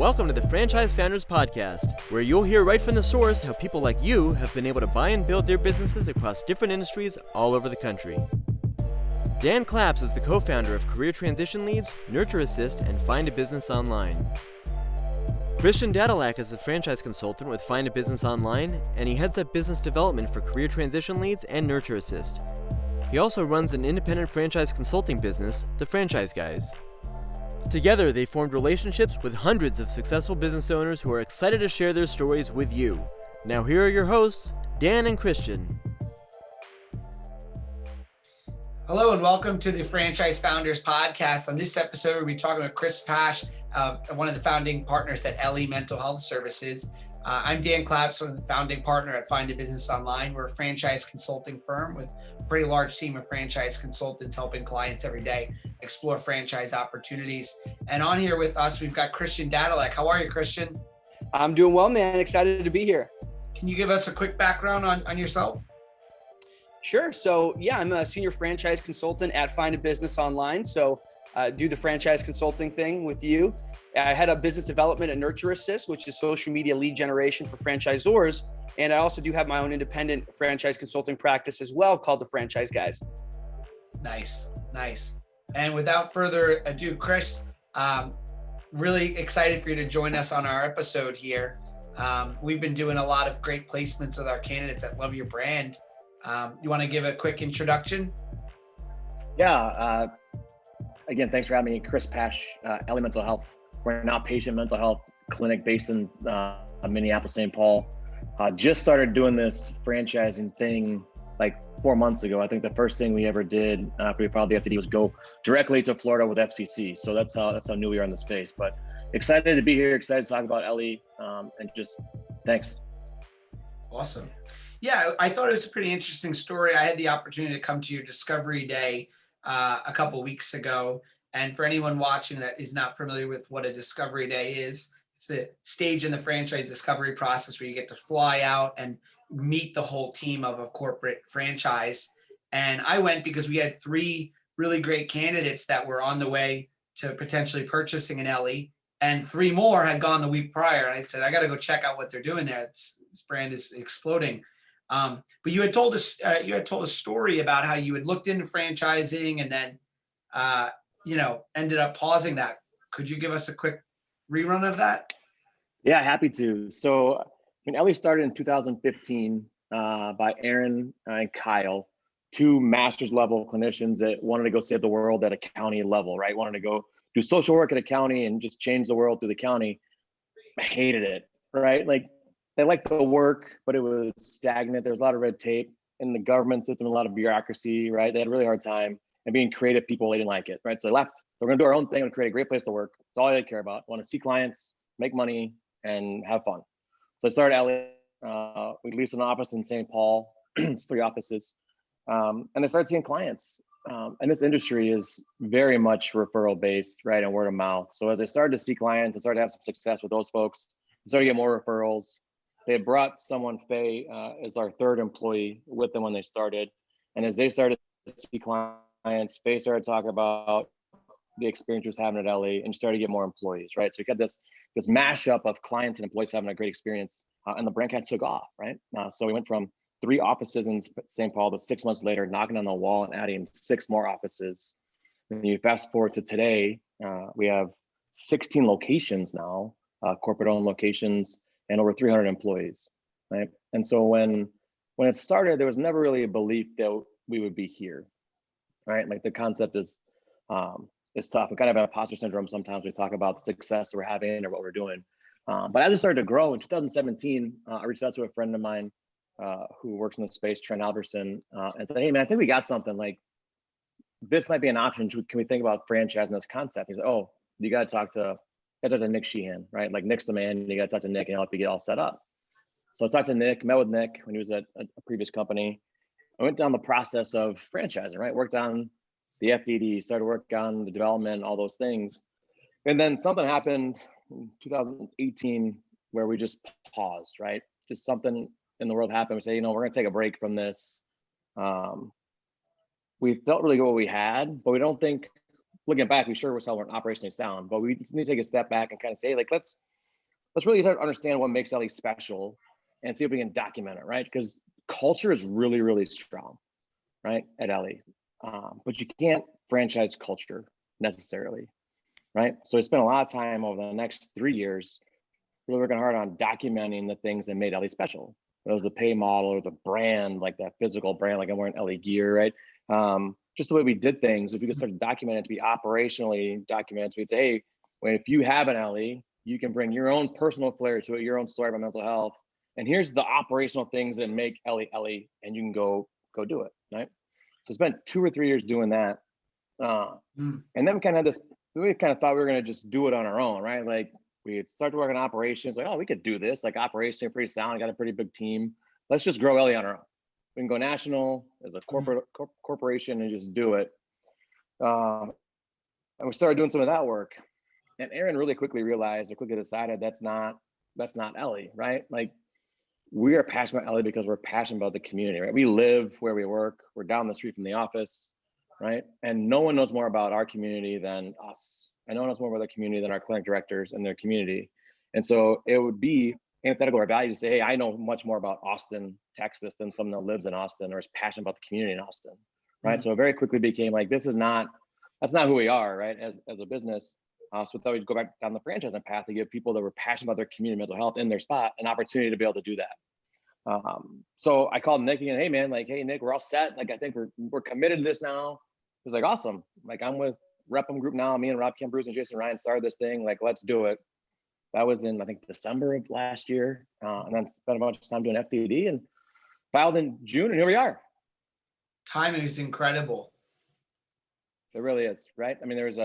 Welcome to the Franchise Founders Podcast, where you'll hear right from the source how people like you have been able to buy and build their businesses across different industries all over the country. Dan Claps is the co-founder of Career Transition Leads, Nurture Assist, and Find a Business Online. Christian Dadulak is a franchise consultant with Find a Business Online, and he heads up business development for Career Transition Leads and Nurture Assist. He also runs an independent franchise consulting business, The Franchise Guys. Together, they formed relationships with hundreds of successful business owners who are excited to share their stories with you. Now here are your hosts, Dan and Christian. Hello and welcome to the Franchise Founders Podcast. On this episode, we'll be talking with Chris Pash, one of the founding partners at Ellie Mental Health Services. I'm Dan Claps, one of the founding partner at Find a Business Online. We're a franchise consulting firm with a pretty large team of franchise consultants helping clients every day explore franchise opportunities. And on here with us, we've got Christian Dadulak. How are you, Christian? I'm doing well, man. Excited to be here. Can you give us a quick background on yourself? Sure. So yeah, I'm a senior franchise consultant at Find a Business Online. So do the franchise consulting thing with you. I head up business development at Nurture Assist, which is social media lead generation for franchisors. And I also do have my own independent franchise consulting practice as well called the Franchise Guys. Nice. And without further ado, Chris, really excited for you to join us on our episode here. We've been doing a lot of great placements with our candidates that love your brand. You want to give a quick introduction? Yeah. Again, thanks for having me. Chris Pash, Ellie Mental Health. We're an outpatient mental health clinic based in Minneapolis, St. Paul. Just started doing this franchising thing like 4 months ago. I think the first thing we ever did after we filed the FTD was go directly to Florida with FCC. So that's how new we are in the space. But excited to be here, excited to talk about Ellie, and just thanks. Awesome. Yeah, I thought it was a pretty interesting story. I had the opportunity to come to your Discovery Day a couple weeks ago. And for anyone watching that is not familiar with what a Discovery Day is, it's the stage in the franchise discovery process where you get to fly out and meet the whole team of a corporate franchise. And I went because we had 3 really great candidates that were on the way to potentially purchasing an Ellie, and 3 more had gone the week prior. And I said, I got to go check out what they're doing there. This brand is exploding. But you had told us, a story about how you had looked into franchising and then, ended up pausing that. Could you give us a quick rerun of that? Yeah, happy to. So, Ellie started in 2015 by Aaron and Kyle, 2 master's level clinicians that wanted to go save the world at a county level, right? Wanted to go do social work at a county and just change the world through the county. I hated it, right? Like, they liked the work, but it was stagnant. There was a lot of red tape in the government system, a lot of bureaucracy, right? They had a really hard time. And being creative people, they didn't like it, right? So they left. So we're gonna do our own thing and create a great place to work. That's all I care about. Want to see clients, make money, and have fun. So I started Ellie. We leased an office in St. Paul. It's 3 offices. And I started seeing clients. And this industry is very much referral based, right? And word of mouth. So as I started to see clients, I started to have some success with those folks. I started to get more referrals. They brought someone, Faye, as our 3rd employee with them when they started. And as they started to see clients, Faye started talking about the experience he was having at Ellie and started to get more employees, right? So we got this mashup of clients and employees having a great experience, and the brand kind of took off, right? So we went from 3 offices in St. Paul to 6 months later, knocking on the wall and adding 6 more offices. And you fast forward to today, we have 16 locations now, corporate-owned locations, and over 300 employees, right? And so when it started, there was never really a belief that we would be here, right? Like the concept is tough. We kind of have imposter syndrome sometimes. We talk about the success we're having or what we're doing. But as it started to grow in 2017, I reached out to a friend of mine who works in the space, Trent Alberson, and said, hey man, I think we got something. Like this might be an option. Can we think about franchising this concept? He's like, oh, you got to talk to Nick Sheehan, right? Like Nick's the man. You got to talk to Nick and help you get all set up. So I talked to Nick, met with Nick when he was at a previous company. I went down the process of franchising, right? Worked on the FDD, started work on the development, all those things. And then something happened in 2018 where we just paused, right? Just something in the world happened. We say, we're going to take a break from this. We felt really good what we had, but we don't think, looking back, we sure was how we're operationally sound, but we just need to take a step back and kind of say, like, let's let's really try to understand what makes Ellie special and see if we can document it, right? Because culture is really, really strong, right, at Ellie. But you can't franchise culture necessarily, right? So we spent a lot of time over the next 3 years really working hard on documenting the things that made Ellie special. It was the pay model or the brand, like that physical brand, like I'm wearing Ellie gear, right? Just the way we did things. If we could start to document it, to be operationally documented, so we'd say, hey, if you have an Ellie, you can bring your own personal flair to it, your own story about mental health. And here's the operational things that make Ellie Ellie, and you can go do it, right? So spent 2 or 3 years doing that. And then we kind of thought we were going to just do it on our own, right? Like we had started working on operations, like, oh, we could do this, like operations pretty sound, got a pretty big team. Let's just grow Ellie on our own. We can go national as a corporation and just do it. And we started doing some of that work. And Aaron really quickly decided that's not Ellie, right? Like we are passionate about Ellie because we're passionate about the community, right? We live where we work. We're down the street from the office, right? And no one knows more about our community than us. And no one knows more about the community than our clinic directors and their community. And so it would be antithetical or value to say, hey, I know much more about Austin, Texas than someone that lives in Austin or is passionate about the community in Austin, right? So it very quickly became like, that's not who we are, right? As a business. So we thought we'd go back down the franchising path to give people that were passionate about their community mental health in their spot an opportunity to be able to do that. So I called Nick again, hey man, like, hey Nick, we're all set. Like, I think we're committed to this now. He was like, awesome. Like I'm with Repum Group now. Me and Rob Kim, Bruce and Jason Ryan started this thing. Like, let's do it. That was in, I think, December of last year. And then spent a bunch of time doing FDD and filed in June, and here we are. Timing is incredible. It really is, right? I mean, there was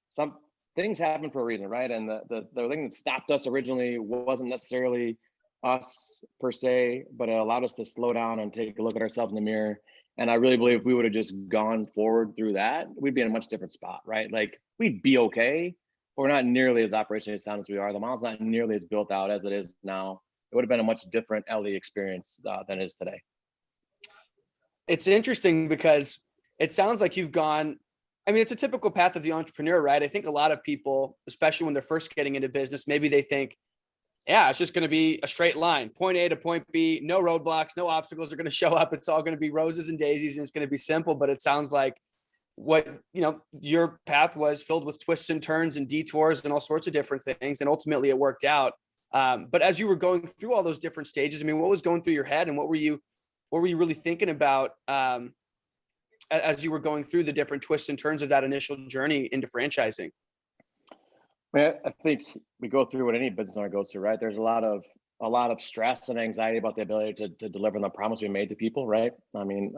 some things happen for a reason, right? And the thing that stopped us originally wasn't necessarily us per se, but it allowed us to slow down and take a look at ourselves in the mirror. And I really believe if we would have just gone forward through that, we'd be in a much different spot, right? Like we'd be okay, but we're not nearly as operationally sound as we are. The model's not nearly as built out as it is now. It would have been a much different Ellie experience than it is today. It's interesting because it sounds like you've gone, I mean, it's a typical path of the entrepreneur, right? I think a lot of people, especially when they're first getting into business, maybe they think, yeah, it's just going to be a straight line, point A to point B, no roadblocks, no obstacles are going to show up. It's all going to be roses and daisies and it's going to be simple. But it sounds like your path was filled with twists and turns and detours and all sorts of different things. And ultimately it worked out. But as you were going through all those different stages, I mean, what was going through your head and what were you really thinking about as you were going through the different twists and turns of that initial journey into franchising? I think we go through what any business owner goes through, right? There's a lot of stress and anxiety about the ability to deliver on the promise we made to people, right? I mean,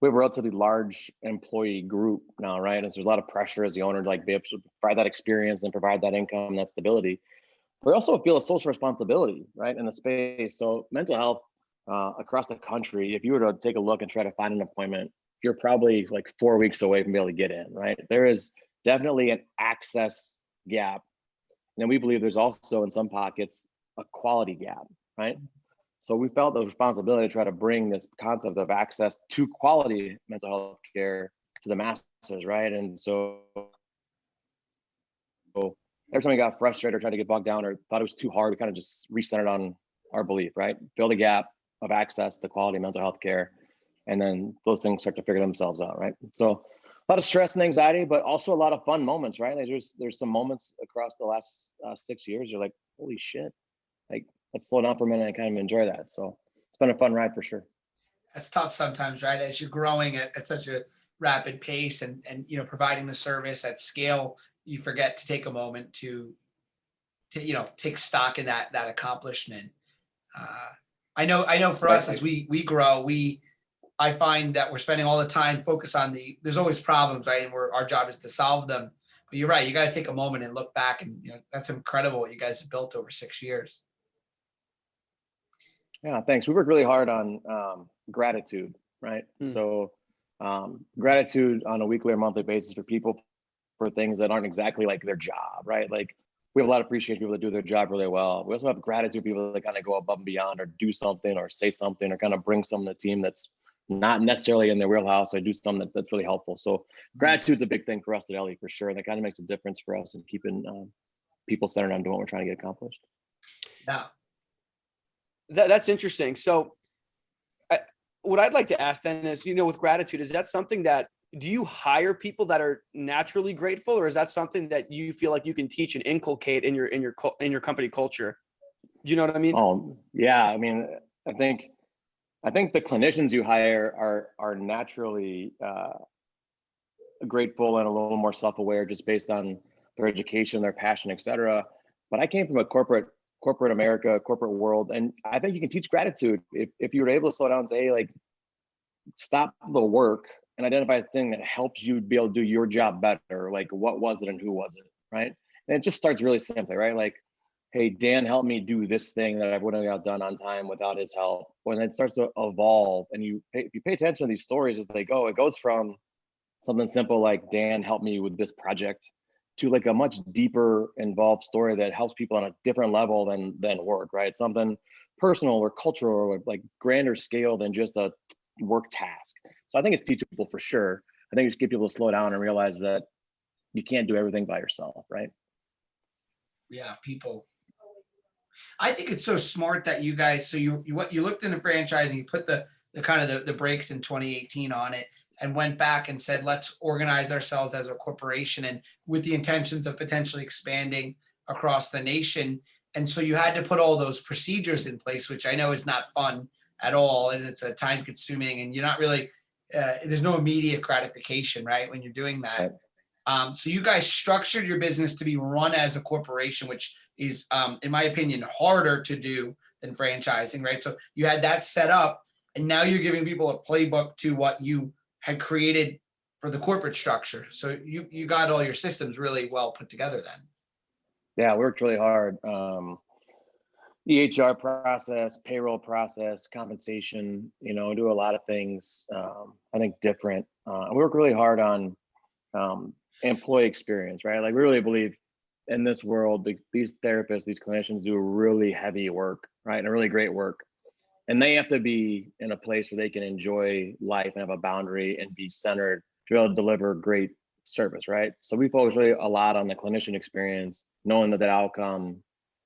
we have a relatively large employee group now, right? And so there's a lot of pressure as the owner to like be able to provide that experience and provide that income, that stability. We also feel a social responsibility, right, in the space. So mental health across the country, if you were to take a look and try to find an appointment, you're probably like 4 weeks away from being able to get in, right? There is definitely an access gap. And then we believe there's also in some pockets a quality gap, right? So we felt the responsibility to try to bring this concept of access to quality mental health care to the masses, right? And so every time we got frustrated or tried to get bogged down or thought it was too hard, we kind of just recentered on our belief, right? Build a gap of access to quality mental health care. And then those things start to figure themselves out, right? So a lot of stress and anxiety, but also a lot of fun moments, right? Like there's some moments across the last 6 years, you're like, holy shit, like let's slow down for a minute and kind of enjoy that. So it's been a fun ride for sure. That's tough sometimes, right? As you're growing at such a rapid pace and providing the service at scale, you forget to take a moment to take stock in that accomplishment. I know for us as we grow, I find that we're spending all the time focused on there's always problems, right? And our job is to solve them. But you're right. You got to take a moment and look back and, that's incredible what you guys have built over 6 years. Yeah, thanks. We work really hard on gratitude, right? So gratitude on a weekly or monthly basis for people for things that aren't exactly like their job, right? Like we have a lot of appreciation for people that do their job really well. We also have gratitude for people that kind of go above and beyond or do something or say something or kind of bring someone to the team that's not necessarily in their wheelhouse or do something that's really helpful. So gratitude's a big thing for us at Ellie for sure. And that kind of makes a difference for us in keeping people-centered on doing what we're trying to get accomplished. Yeah. That's interesting. So what I'd like to ask then is, with gratitude, is that something that, do you hire people that are naturally grateful, or is that something that you feel like you can teach and inculcate in your company culture? Do you know what I mean? Yeah. I mean, I think the clinicians you hire are naturally grateful and a little more self-aware just based on their education, their passion, et cetera. But I came from a corporate America, corporate world, and I think you can teach gratitude if you were able to slow down and say, hey, like, stop the work and identify a thing that helps you be able to do your job better. Like, what was it and who was it, right? And it just starts really simply, right? Like, hey, Dan helped me do this thing that I wouldn't have got done on time without his help. When it starts to evolve, and if you pay attention to these stories as they go, it goes from something simple like Dan helped me with this project to like a much deeper involved story that helps people on a different level than work, right? Something personal or cultural or like grander scale than just a work task. So I think it's teachable for sure. I think you just get people to slow down and realize that you can't do everything by yourself, right? Yeah, people. I think it's so smart that you guys, so you looked into franchising, you put the kind of the brakes in 2018 on it, and went back and said, let's organize ourselves as a corporation, and with the intentions of potentially expanding across the nation. And so you had to put all those procedures in place, which I know is not fun at all. And it's a time consuming, and you're not really, there's no immediate gratification, right, when you're doing that. So you guys structured your business to be run as a corporation, which is, in my opinion, harder to do than franchising, right? So you had that set up, and now you're giving people a playbook to what you had created for the corporate structure. So you got all your systems really well put together then. Yeah, we worked really hard. EHR process, payroll process, compensation, do a lot of things, I think different. We work really hard on employee experience, right? Like, we really believe in this world, these therapists, these clinicians do really heavy work, right? And really great work. And they have to be in a place where they can enjoy life and have a boundary and be centered to be able to deliver great service, right? So we focus really a lot on the clinician experience, knowing that outcome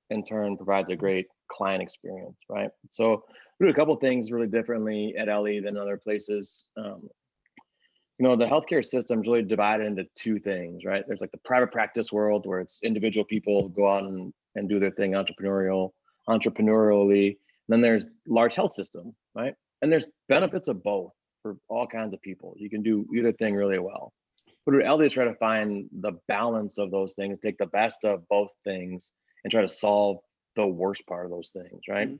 in turn provides a great client experience, right? So we do a couple of things really differently at Ellie than other places. The healthcare system is really divided into two things, right? There's like the private practice world where it's individual people go out and do their thing entrepreneurially. And then there's large health system, right? And there's benefits of both for all kinds of people. You can do either thing really well. But at Ellie is try to find the balance of those things, take the best of both things and try to solve the worst part of those things, right? Mm-hmm.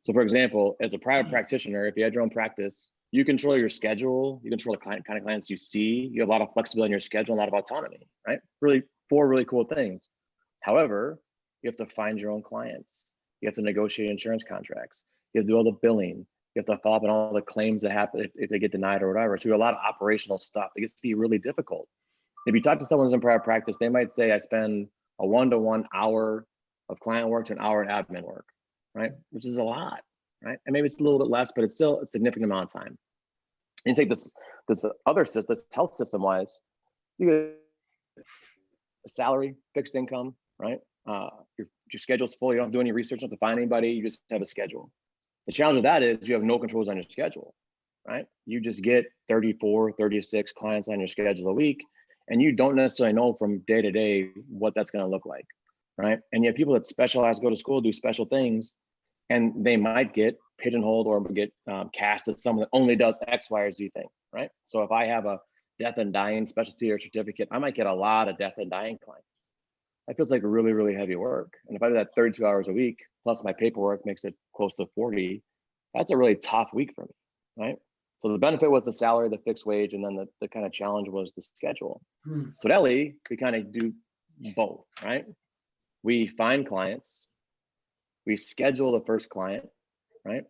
So for example, as a private practitioner, if you had your own practice, you control your schedule, you control the kind of clients you see, you have a lot of flexibility in your schedule, a lot of autonomy, right? Really, four really cool things. However, you have to find your own clients. You have to negotiate insurance contracts. You have to do all the billing. You have to follow up on all the claims that happen if they get denied or whatever. So a lot of operational stuff. It gets to be really difficult. If you talk to someone who's in private practice, they might say, I spend a 1-to-1 hour of client work to an hour in admin work, right? Which is a lot, right? And maybe it's a little bit less, but it's still a significant amount of time. And you take this other system, this health system wise, you get a salary, fixed income, right? Your schedule's full. You don't have to do any research, you don't have to find anybody. You just have a schedule. The challenge with that is you have no controls on your schedule, right? You just get 34, 36 clients on your schedule a week, and you don't necessarily know from day to day what that's going to look like, right? And you have people that specialize, go to school, do special things, and they might get pigeonholed or get cast as someone that only does X, Y, or Z thing, right? So if I have a death and dying specialty or certificate, I might get a lot of death and dying clients. That feels like really, really heavy work. And if I do that 32 hours a week, plus my paperwork makes it close to 40, that's a really tough week for me, right? So the benefit was the salary, the fixed wage, and then the kind of challenge was the schedule. So at Ellie, we kind of do both, right? We find clients, we schedule the first client, right?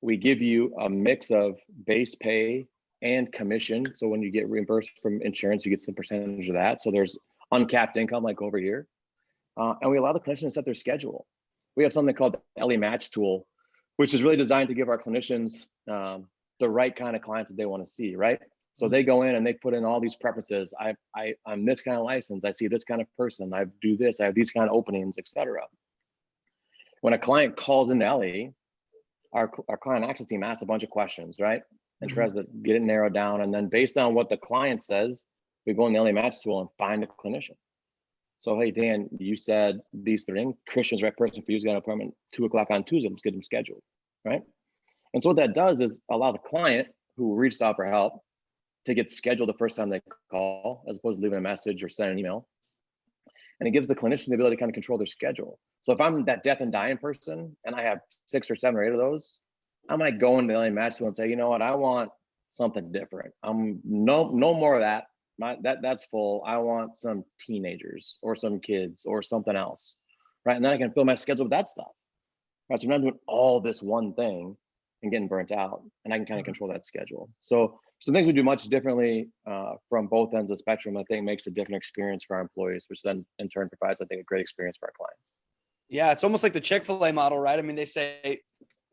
We give you a mix of base pay and commission. So when you get reimbursed from insurance, you get some percentage of that. So there's uncapped income like over here. And we allow the clinician to set their schedule. We have something called the Ellie Match tool, which is really designed to give our clinicians the right kind of clients that they want to see, right? So they go in and they put in all these preferences. I'm this kind of license. I see this kind of person. I do this. I have these kind of openings, etc. When a client calls into Ellie, our client access team asks a bunch of questions, right? And tries to get it narrowed down. And then based on what the client says, we go in the Ellie Match tool and find a clinician. So, hey, Dan, you said these three things. Christian's the right person for you. He's got an appointment 2:00 on Tuesday. Let's get him scheduled, right? And so what that does is allow the client who reached out for help to get scheduled the first time they call, as opposed to leaving a message or sending an email. And it gives the clinician the ability to kind of control their schedule. So if I'm that death and dying person and I have 6 or 7 or 8 of those, I might go into the Ellie Match tool and say, you know what, I want something different. No more of that. That's full. I want some teenagers or some kids or something else, right? And then I can fill my schedule with that stuff, right? So I'm not doing all this one thing and getting burnt out, and I can kind of control that schedule. So some things we do much differently from both ends of the spectrum, I think makes a different experience for our employees, which then in turn provides, I think, a great experience for our clients. Yeah, it's almost like the Chick-fil-A model, right? I mean, they say,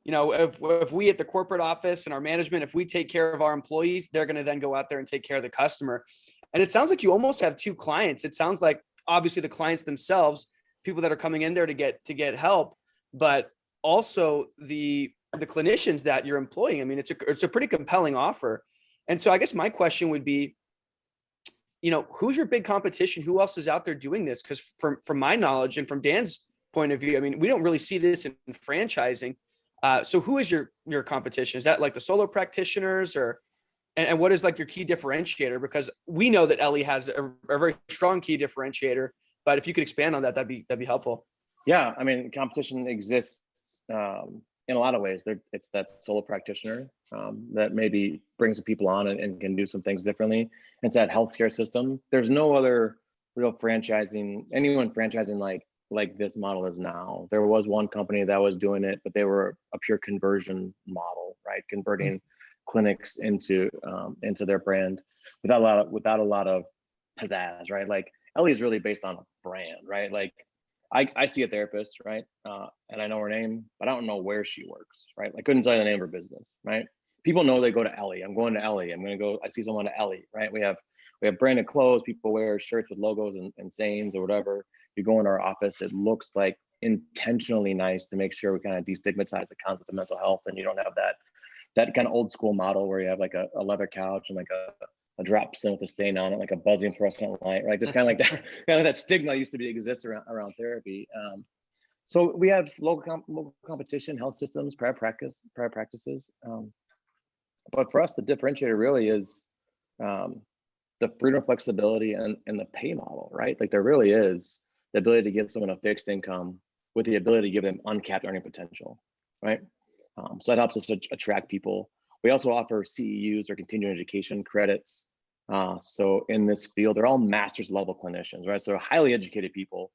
you know, if we at the corporate office and our management, if we take care of our employees, they're going to then go out there and take care of the customer. And it sounds like you almost have two clients. It sounds like obviously the clients themselves, people that are coming in there to get help, but also the clinicians that you're employing. I mean, it's a pretty compelling offer. And so I guess my question would be, you know, who's your big competition? Who else is out there doing this? Because from my knowledge and from Dan's point of view, I mean, we don't really see this in franchising. So who is your competition? Is that like the solo practitioners, or and what is like your key differentiator? Because we know that Ellie has a very strong key differentiator, but if you could expand on that, that'd be helpful. Yeah, I mean, competition exists in a lot of ways. It's that solo practitioner that maybe brings the people on and can do some things differently. It's that healthcare system. There's no other real anyone franchising like this model is now. There was one company that was doing it, but they were a pure conversion model, right? Converting clinics into their brand without a lot of pizzazz, right? Like Ellie is really based on a brand, right? Like I see a therapist, right? And I know her name, but I don't know where she works, right? I couldn't tell you the name of her business, right? People know they go to Ellie. I'm going to Ellie. I see someone at Ellie, right? We have branded clothes. People wear shirts with logos and sayings or whatever. You go in our office, it looks like intentionally nice to make sure we kind of destigmatize the concept of mental health, and you don't have that kind of old school model where you have like a leather couch and like a drop sin with a stain on it, like a buzzing fluorescent light, right? Just kind of like that, kind of that stigma used to exist around therapy. So we have local competition, health systems, private practices. But for us, the differentiator really is the freedom, flexibility, and the pay model, right? Like there really is the ability to give someone a fixed income with the ability to give them uncapped earning potential, right? So that helps us to attract people. We also offer CEUs, or continuing education credits. So in this field, they're all master's level clinicians, right? So they're highly educated people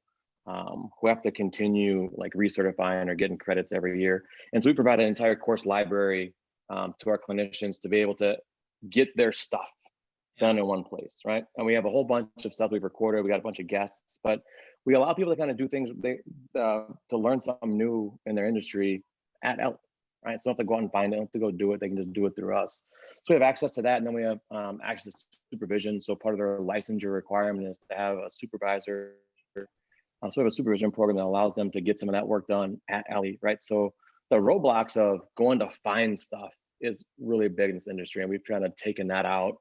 who have to continue like recertifying or getting credits every year. And so we provide an entire course library to our clinicians to be able to get their stuff done in one place, right? And we have a whole bunch of stuff we've recorded. We got a bunch of guests, but we allow people to kind of do things to learn something new in their industry at Ellie, right? So don't have to go out and find it, don't have to go do it. They can just do it through us. So we have access to that, and then we have access to supervision. So part of their licensure requirement is to have a supervisor. So we have a supervision program that allows them to get some of that work done at Ellie, right? So the roadblocks of going to find stuff is really big in this industry, and we've kind of taken that out.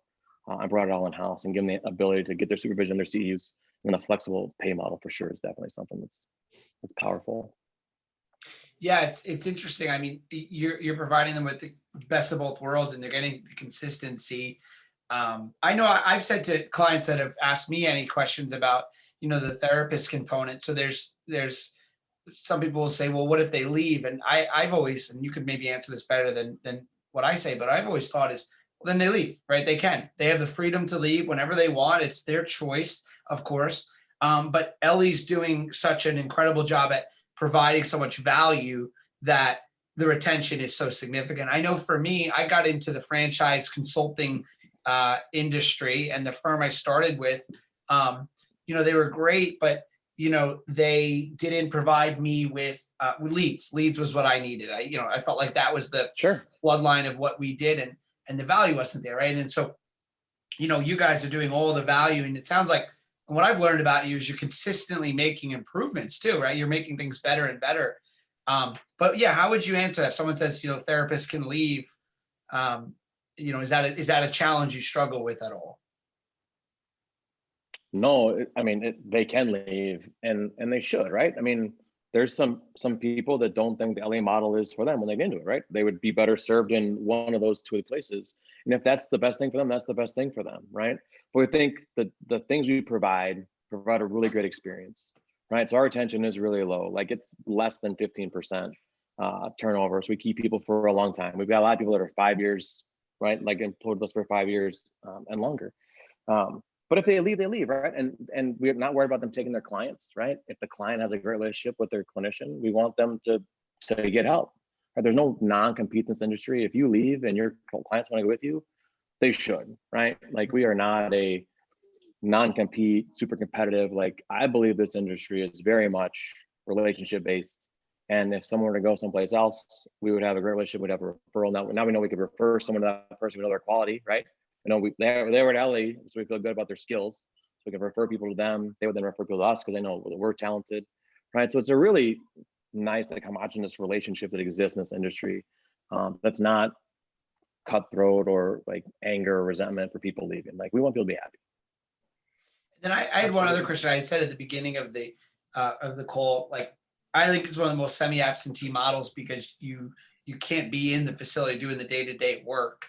I brought it all in house and given the ability to get their supervision, their CEUs, and a flexible pay model for sure is definitely something that's powerful. Yeah, it's interesting. I mean, you're providing them with the best of both worlds, and they're getting the consistency. I know I've said to clients that have asked me any questions about, you know, the therapist component. So there's some people will say, well, what if they leave? And I've always, and you could maybe answer this better than what I say, but I've always thought is, well, then they leave, right? They have the freedom to leave whenever they want. It's their choice, of course. But Ellie's doing such an incredible job at providing so much value that the retention is so significant. I know for me, I got into the franchise consulting industry, and the firm I started with, you know, they were great, but you know, they didn't provide me with leads. Leads was what I needed. I felt like that was the bloodline of what we did, and the value wasn't there, right? And so you guys are doing all the value, and it sounds like what I've learned about you is you're consistently making improvements too, right? You're making things better and better. But yeah, how would you answer that? If someone says, therapists can leave, is that a challenge you struggle with at all? No, I mean, they can leave, and they should, right? I mean, there's some people that don't think the LA model is for them when they get into it, right? They would be better served in one of those two places. And if that's the best thing for them, that's the best thing for them, right? But we think that the things we provide a really great experience, right? So our retention is really low, like it's less than 15% turnover. So we keep people for a long time. We've got a lot of people that are 5 years, right? Like employed with us for 5 years and longer. But if they leave, they leave, right? And we're not worried about them taking their clients, right? If the client has a great relationship with their clinician, we want them to get help. Right? There's no non-compete in this industry. If you leave and your clients want to go with you, they should, right? Like we are not a non-compete, super competitive. Like I believe this industry is very much relationship based. And if someone were to go someplace else, we would have a great relationship, we'd have a referral. Now we know we could refer someone to that person, we know their quality, right? They were at Ellie, so we feel good about their skills. So we can refer people to them. They would then refer people to us because they know we're talented, right? So it's a really nice, like homogenous relationship that exists in this industry. That's not cutthroat or like anger or resentment for people leaving. Like we want people to be happy. Then I had one other question. I had said at the beginning of the call, like I think it's one of the most semi-absentee models because you can't be in the facility doing the day-to-day work.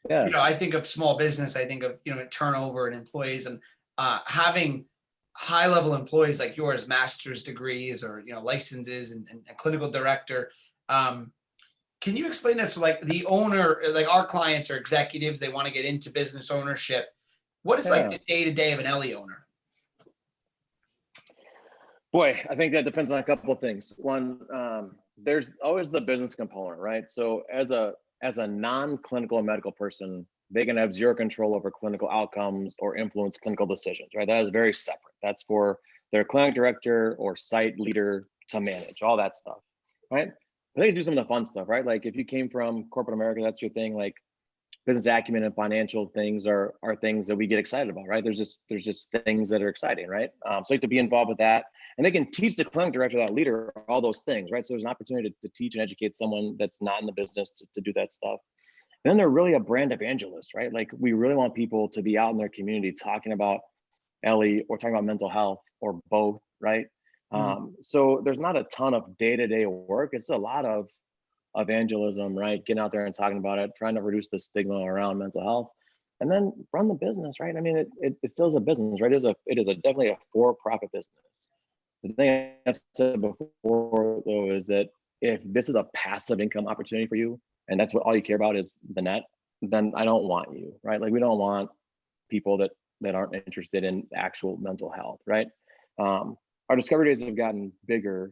Yeah. I think of small business, I think of, turnover and employees, and having high level employees like yours, master's degrees or, licenses and clinical director. Can you explain that? So like the owner, like our clients are executives, they want to get into business ownership. What is like the day-to-day of an Ellie owner? Boy, I think that depends on a couple of things. One, there's always the business component, right? So as a non-clinical medical person, they can have zero control over clinical outcomes or influence clinical decisions, right? That is very separate. That's for their clinic director or site leader to manage all that stuff, right? But they can do some of the fun stuff, right? Like if you came from corporate America, that's your thing. Like business acumen and financial things are things that we get excited about, right? There's just things that are exciting, right? So you have to be involved with that, and they can teach the clinic director, that leader, all those things, right? So there's an opportunity to teach and educate someone that's not in the business to do that stuff. And then they're really a brand evangelist, right? Like we really want people to be out in their community talking about Ellie or talking about mental health or both, right? So there's not a ton of day-to-day work. It's a lot of evangelism, right? Getting out there and talking about it, trying to reduce the stigma around mental health, and then run the business, right? I mean, it still is a business, right? It is definitely a for-profit business. The thing I've said before though is that if this is a passive income opportunity for you, and that's what all you care about is the net, then I don't want you, right? Like we don't want people that aren't interested in actual mental health, right? Our discovery days have gotten bigger.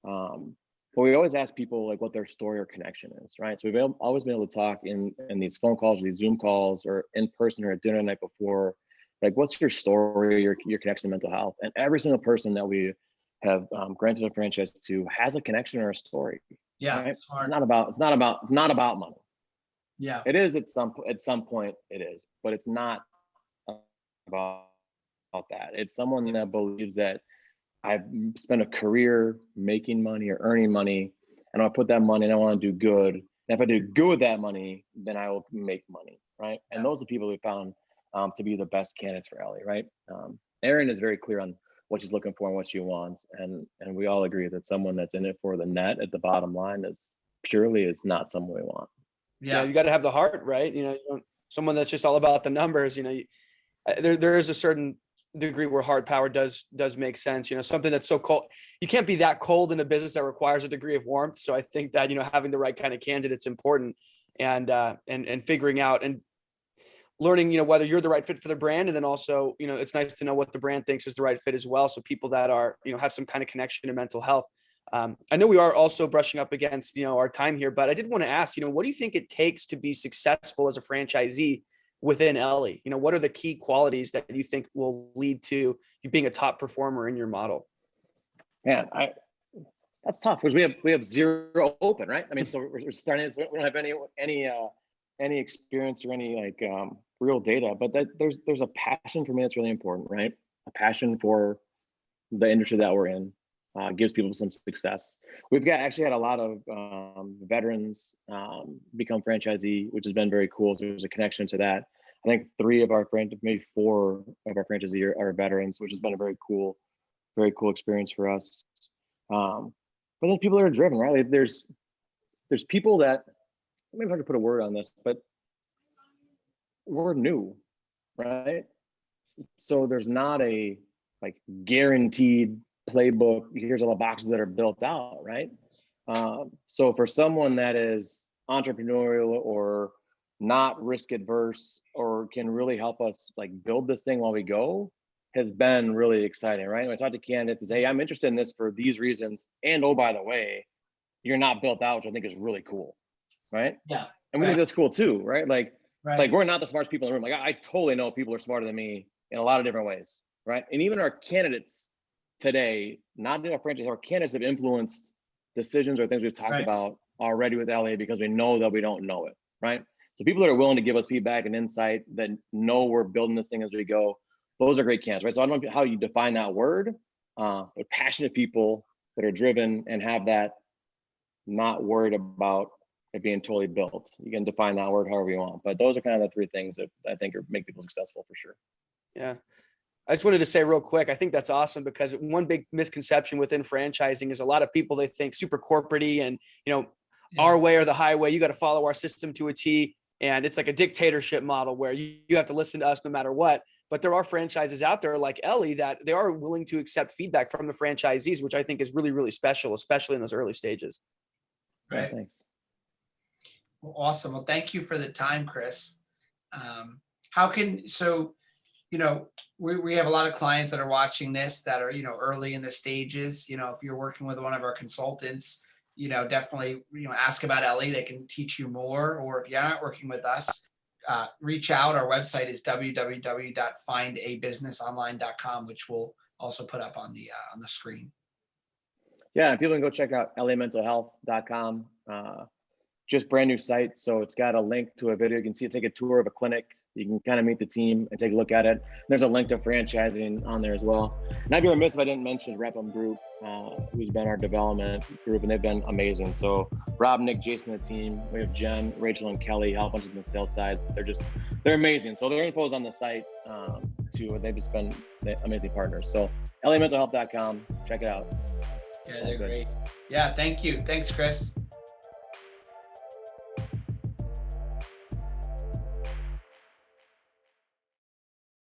But we always ask people like what their story or connection is, right? So we've always been able to talk in these phone calls, or these Zoom calls, or in person or at dinner the night before. Like, what's your story, your connection to mental health? And every single person that we have granted a franchise to has a connection or a story. Yeah, right? It's not about money. Yeah, it is at some point it is, but it's not about that. It's someone that believes that I've spent a career making money or earning money, and I'll put that money and I want to do good. And if I do good with that money, then I will make money, right? And those are the people we found to be the best candidates for Ellie, right? Erin is very clear on what she's looking for and what she wants, and we all agree that someone that's in it for the net at the bottom line is not someone we want. Yeah, you got to have the heart, right? Someone that's just all about the numbers. There is a certain degree where hard power does make sense. Something that's so cold, you can't be that cold in a business that requires a degree of warmth. So I think that having the right kind of candidate's important, and figuring out and learning whether you're the right fit for the brand, and then also it's nice to know what the brand thinks is the right fit as well. So people that are have some kind of connection to mental health. I know we are also brushing up against our time here, but I did want to ask, what do you think it takes to be successful as a franchisee within Ellie? What are the key qualities that you think will lead to you being a top performer in your model? Man, that's tough because we have zero open, right? I mean, so we're starting. So we don't have any any experience or any like real data, but that there's a passion for me that's really important, right? A passion for the industry that we're in. Gives people some success. We've actually had a lot of veterans become franchisee, which has been very cool. So there's a connection to that. I think 3 of our maybe 4 of our franchisee are veterans, which has been a very cool experience for us. But then people that are driven, right? Like there's people that, maybe hard to put a word on this, but we're new, right? So there's not a like guaranteed playbook. Here's all the boxes that are built out, right? So for someone that is entrepreneurial or not risk adverse or can really help us like build this thing while we go, has been really exciting, right? When I talk to candidates and say, hey, I'm interested in this for these reasons, and oh, by the way, you're not built out, which I think is really cool, right? Yeah. And we think that's cool too, right? Like Right. we're not the smartest people in the room. Like I totally know people are smarter than me in a lot of different ways, right? And even our candidates today, not in our franchise, our candidates have influenced decisions or things we've talked about already with Ellie because we know that we don't know it, right? So people that are willing to give us feedback and insight that know we're building this thing as we go, those are great candidates, right? So I don't know how you define that word, but passionate people that are driven and have that, not worried about it being totally built. You can define that word however you want, but those are kind of the 3 things that I think make people successful for sure. Yeah. I just wanted to say real quick, I think that's awesome because one big misconception within franchising is a lot of people, they think super corporate-y and, our way or the highway, you got to follow our system to a T. And it's like a dictatorship model where you have to listen to us no matter what. But there are franchises out there like Ellie that they are willing to accept feedback from the franchisees, which I think is really, really special, especially in those early stages. Right. Yeah, thanks. Well, awesome. Well, thank you for the time, Chris. We have a lot of clients that are watching this that are, early in the stages. If you're working with one of our consultants, definitely, ask about Ellie. They can teach you more. Or if you're not working with us, reach out. Our website is www.findabusinessonline.com, which we'll also put up on the screen. Yeah, and people can go check out LAmentalHealth.com. Just brand new site. So it's got a link to a video. You can take a tour of a clinic. You can kind of meet the team and take a look at it. There's a link to franchising on there as well. And I'd be remiss if I didn't mention Rep'em Group, who's been our development group, and they've been amazing. So Rob, Nick, Jason, the team. We have Jen, Rachel, and Kelly help us on the sales side. They're amazing. So their info is on the site too. They've just been amazing partners. So LAmentalHealth.com, check it out. Yeah, they're great. Yeah, thank you. Thanks, Chris.